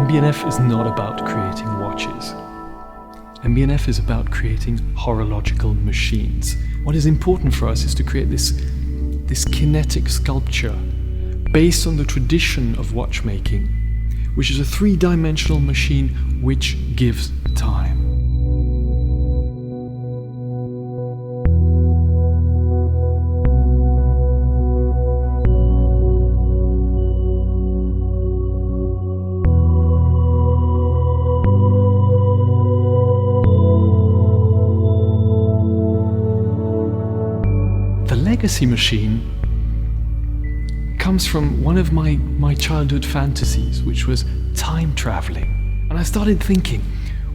MB&F is not about creating watches. MB&F is about creating horological machines. What is important for us is to create this kinetic sculpture based on the tradition of watchmaking, which is a three-dimensional machine which gives time. The legacy machine comes from one of my childhood fantasies, which was time traveling. And I started thinking,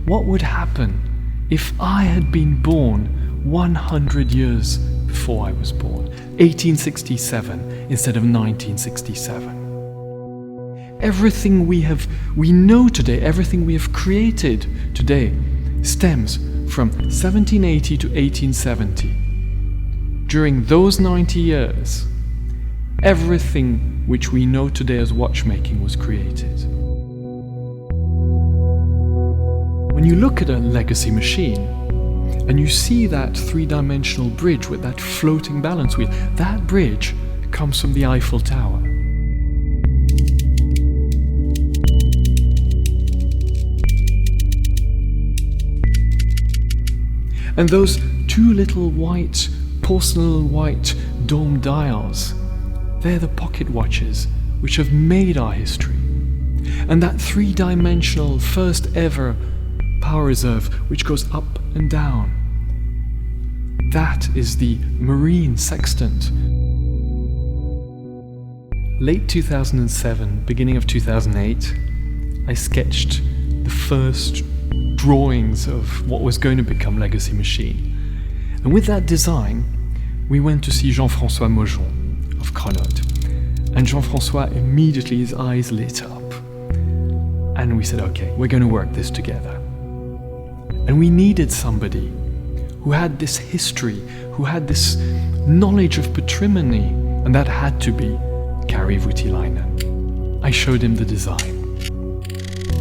what would happen if I had been born 100 years before I was born, 1867 instead of 1967? Everything we know today, everything we have created today stems from 1780 to 1870. During those 90 years, everything which we know today as watchmaking was created. When you look at a legacy machine and you see that three-dimensional bridge with that floating balance wheel, that bridge comes from the Eiffel Tower. And those two little porcelain white dome dials, they're the pocket watches which have made our history. And that three-dimensional first ever power reserve which goes up and down, that is the marine sextant. Late 2007, beginning of 2008, I sketched the first drawings of what was going to become Legacy Machine. And with that design, we went to see Jean-François Mojon of Grenoble. And Jean-François immediately, his eyes lit up. And we said, okay, we're going to work this together. And we needed somebody who had this history, who had this knowledge of patrimony, and that had to be Kari Voutilainen. I showed him the design.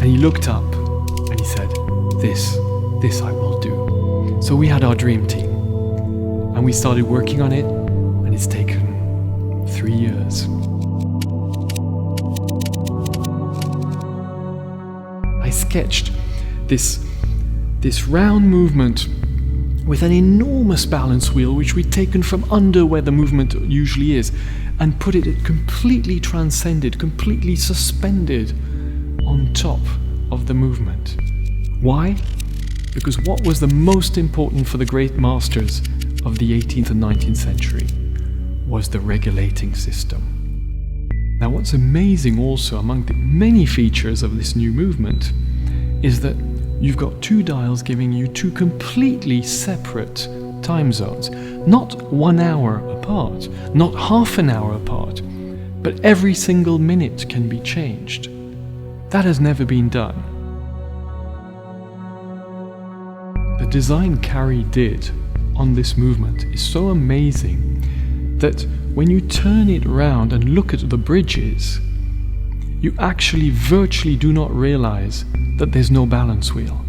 And he looked up and he said, this I will do. So we had our dream team. And we started working on it, and it's taken 3 years. I sketched this round movement with an enormous balance wheel, which we'd taken from under where the movement usually is, and put it completely transcended, completely suspended on top of the movement. Why? Because what was the most important for the great masters of the 18th and 19th century was the regulating system. Now, what's amazing also among the many features of this new movement is that you've got two dials giving you two completely separate time zones, not 1 hour apart, not half an hour apart, but every single minute can be changed. That has never been done. The design Kari did on this movement is so amazing that when you turn it round and look at the bridges, you actually virtually do not realize that there's no balance wheel.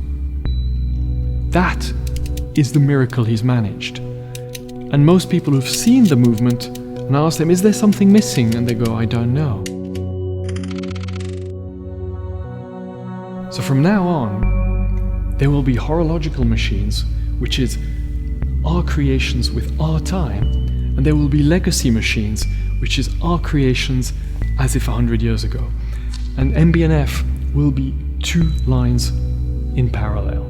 That is the miracle he's managed. And most people who've seen the movement and ask them, is there something missing? And they go, I don't know. So from now on, there will be horological machines, which is our creations with our time, and there will be legacy machines, which is our creations as if 100 years ago. And MB&F will be two lines in parallel.